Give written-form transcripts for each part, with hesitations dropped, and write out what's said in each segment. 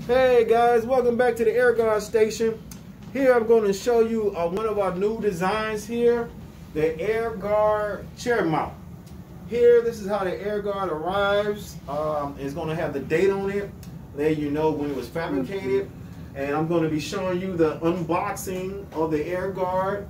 Hey guys, welcome back to the AirGuard station. Here I'm going to show you one of our new designs here, the AirGuard chair mount. Here, this is how the AirGuard arrives. It's going to have the date on it, let you know when it was fabricated. And I'm going to be showing you the unboxing of the AirGuard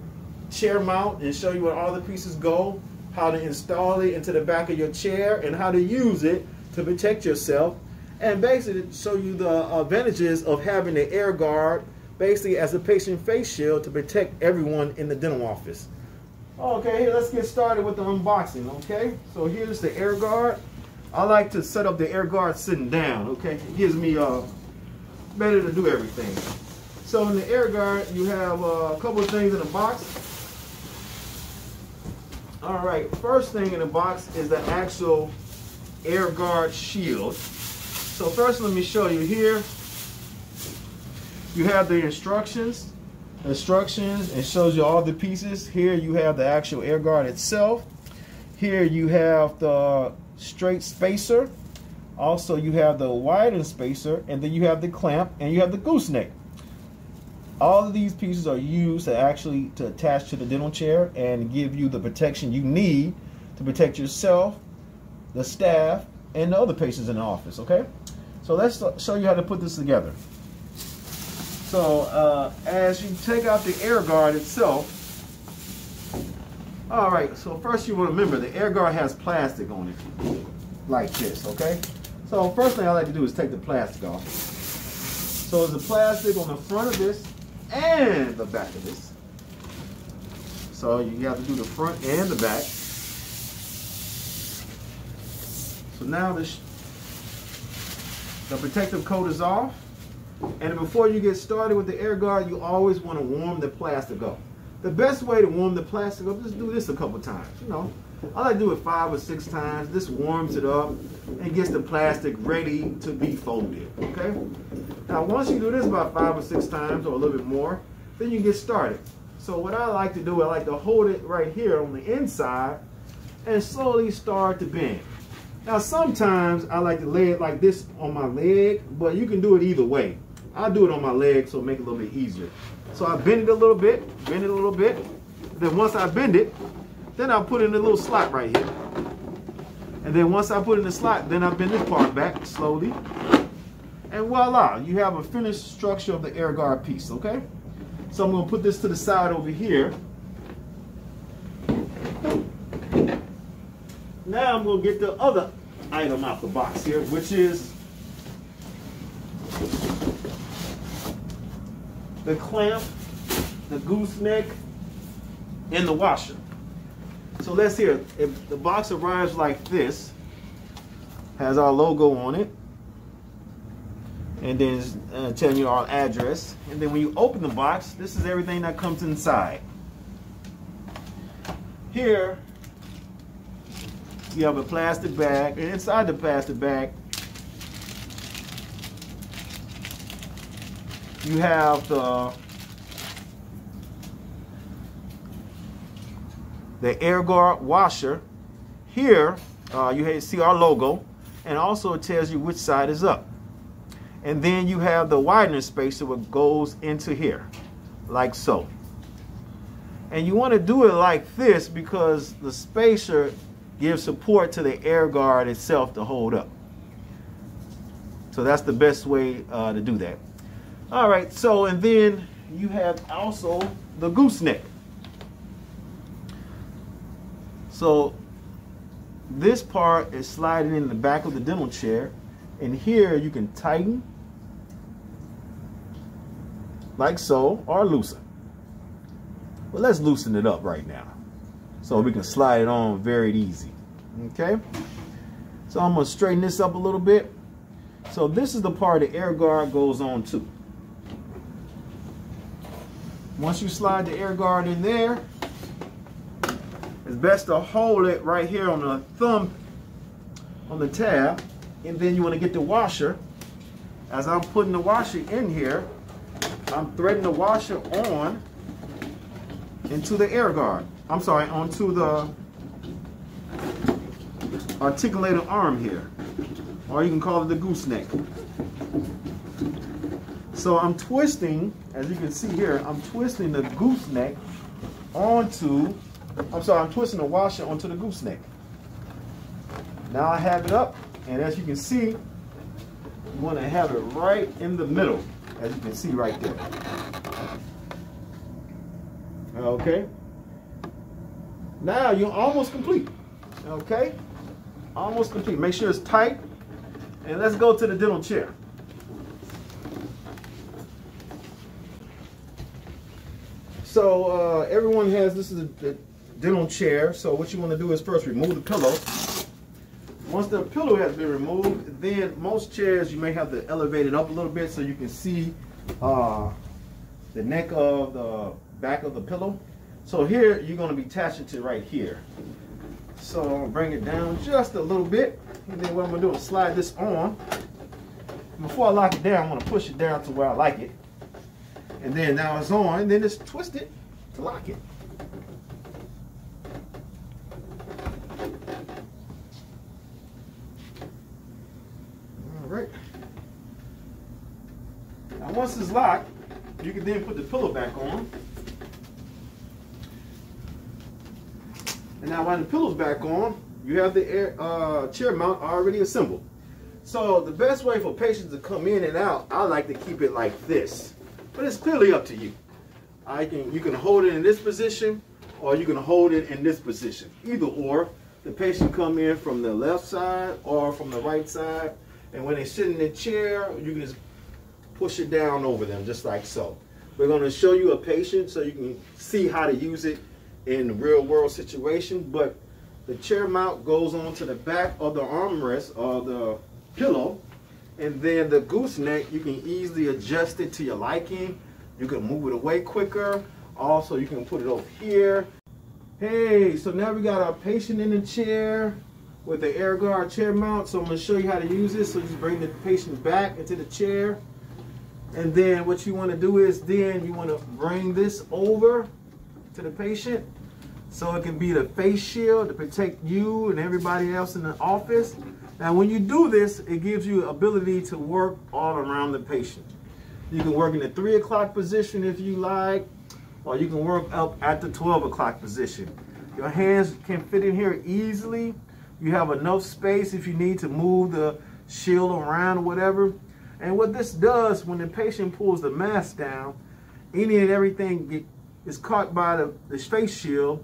chair mount and show you where all the pieces go, how to install it into the back of your chair, and how to use it to protect yourself. And basically show you the advantages of having the AirGuard basically as a patient face shield to protect everyone in the dental office. Okay, here, let's get started with the unboxing, okay? So here's the AirGuard. I like to set up the AirGuard sitting down, okay? It gives me better to do everything. So in the AirGuard, you have a couple of things in the box. All right, first thing in the box is the actual AirGuard shield. So first, let me show you here. You have the instructions. It shows you all the pieces. Here you have the actual AirGuard itself. Here you have the straight spacer. Also, you have the widened spacer, and then you have the clamp, and you have the gooseneck. All of these pieces are used to attach to the dental chair and give you the protection you need to protect yourself, the staff, and the other patients in the office, okay? So let's show you how to put this together. So as you take out the AirGuard itself, all right, so first you want to remember the AirGuard has plastic on it, like this, okay? So first thing I like to do is take the plastic off. So there's a plastic on the front of this and the back of this. So you have to do the front and the back. So now the protective coat is off, and before you get started with the AirGuard, you always want to warm the plastic up. The best way to warm the plastic up is do this a couple times. You know, I like to do it 5 or 6 times. This warms it up and gets the plastic ready to be folded. Okay. Now, once you do this about 5 or 6 times or a little bit more, then you get started. So what I like to do, I like to hold it right here on the inside and slowly start to bend. Now sometimes I like to lay it like this on my leg, but you can do it either way. I'll do it on my leg so make it a little bit easier. So I bend it a little bit, Then once I bend it, then I'll put it in a little slot right here. And then once I put it in the slot, then I bend this part back slowly. And voila, you have a finished structure of the AirGuard piece, okay? So I'm gonna put this to the side over here. Now I'm going to get the other item out the box here, which is the clamp, the gooseneck, and the washer. So let's hear. If the box arrives like this, has our logo on it, and then it's telling you our address. And then when you open the box, this is everything that comes inside. Here, you have a plastic bag, and inside the plastic bag, you have the AirGuard washer. Here, you see our logo, and also it tells you which side is up. And then you have the widening spacer that goes into here, like so. And you want to do it like this because the spacer gives support to the AirGuard itself to hold up. So that's the best way to do that. All right, so and then you have also the gooseneck. So this part is sliding in the back of the dental chair, and here you can tighten like so or loosen. Well, let's loosen it up right now, so we can slide it on very easy. Okay, so I'm going to straighten this up a little bit. So this is the part the AirGuard goes on to. Once you slide the AirGuard in there, it's best to hold it right here on the thumb on the tab, and then you want to get the washer. As I'm putting the washer in here, I'm threading the washer on into the AirGuard. I'm sorry, onto the articulated arm here, or you can call it the gooseneck. So I'm twisting, as you can see here, I'm twisting the gooseneck onto, I'm twisting the washer onto the gooseneck. Now I have it up, and as you can see, you want to have it right in the middle, as you can see right there. Okay. Now you're almost complete. Okay. Almost complete. Make sure it's tight. And let's go to the dental chair. So everyone has, this is a dental chair. So what you want to do is first remove the pillow. Once the pillow has been removed, then most chairs you may have to elevate it up a little bit so you can see the neck of the back of the pillow. So here you're going to be attaching to right here. So I'm going to bring it down just a little bit, and then what I'm going to do is slide this on. Before I lock it down, I'm going to push it down to where I like it. And then now it's on, and then just twist it to lock it. All right. Now once it's locked, you can then put the pillow back on. And now when the pillow's back on, you have the chair mount already assembled. So the best way for patients to come in and out, I like to keep it like this. But it's clearly up to you. You can hold it in this position, or you can hold it in this position. Either or. The patient come in from the left side or from the right side. And when they sit in the chair, you can just push it down over them, just like so. We're going to show you a patient so you can see how to use it in the real world situation, but the chair mount goes onto the back of the armrest or the pillow, and then the gooseneck, you can easily adjust it to your liking. You can move it away quicker. Also, you can put it over here. Hey, so now we got our patient in the chair with the AirGuard chair mount. So I'm going to show you how to use this. So just bring the patient back into the chair, and then what you want to do is then you want to bring this over to the patient, so it can be the face shield to protect you and everybody else in the office. Now when you do this, it gives you ability to work all around the patient. You can work in the 3 o'clock position if you like, or you can work up at the 12 o'clock position. Your hands can fit in here easily. You have enough space if you need to move the shield around or whatever. And what this does, when the patient pulls the mask down, any and everything is caught by the face shield,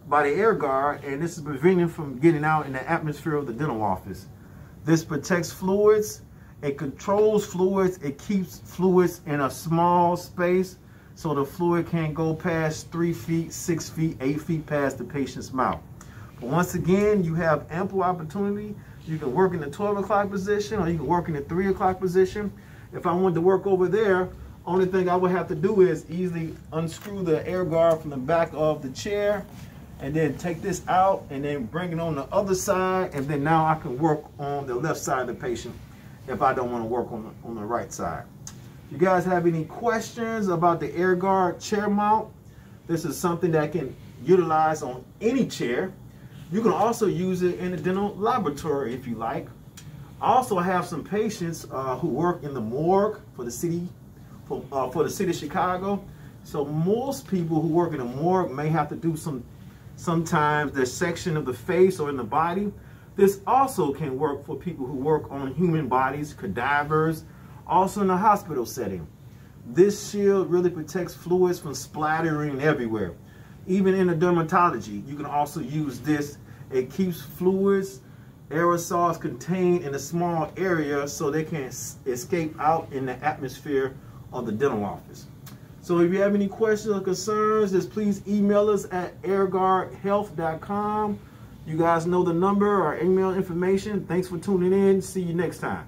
by the AirGuard, and this is preventing from getting out in the atmosphere of the dental office. This protects fluids, it controls fluids, it keeps fluids in a small space so the fluid can't go past 3 feet, 6 feet, 8 feet past the patient's mouth. But once again, you have ample opportunity. You can work in the 12 o'clock position, or you can work in the 3 o'clock position. If I wanted to work over there, only thing I would have to do is easily unscrew the AirGuard from the back of the chair, and then take this out and then bring it on the other side, and then now I can work on the left side of the patient if I don't want to work on the right side. If you guys have any questions about the AirGuard chair mount, this is something that can utilize on any chair. You can also use it in the dental laboratory if you like. I also have some patients who work in the morgue for the city of Chicago. So most people who work in the morgue may have to do sometimes their section of the face or in the body. This also can work for people who work on human bodies, cadavers, also in a hospital setting. This shield really protects fluids from splattering everywhere. Even in the dermatology, you can also use this. It keeps fluids, aerosols contained in a small area so they can escape out in the atmosphere of the dental office. So if you have any questions or concerns, just please email us at AirGuardHealth.com. You guys know the number or email information. Thanks for tuning in. See you next time.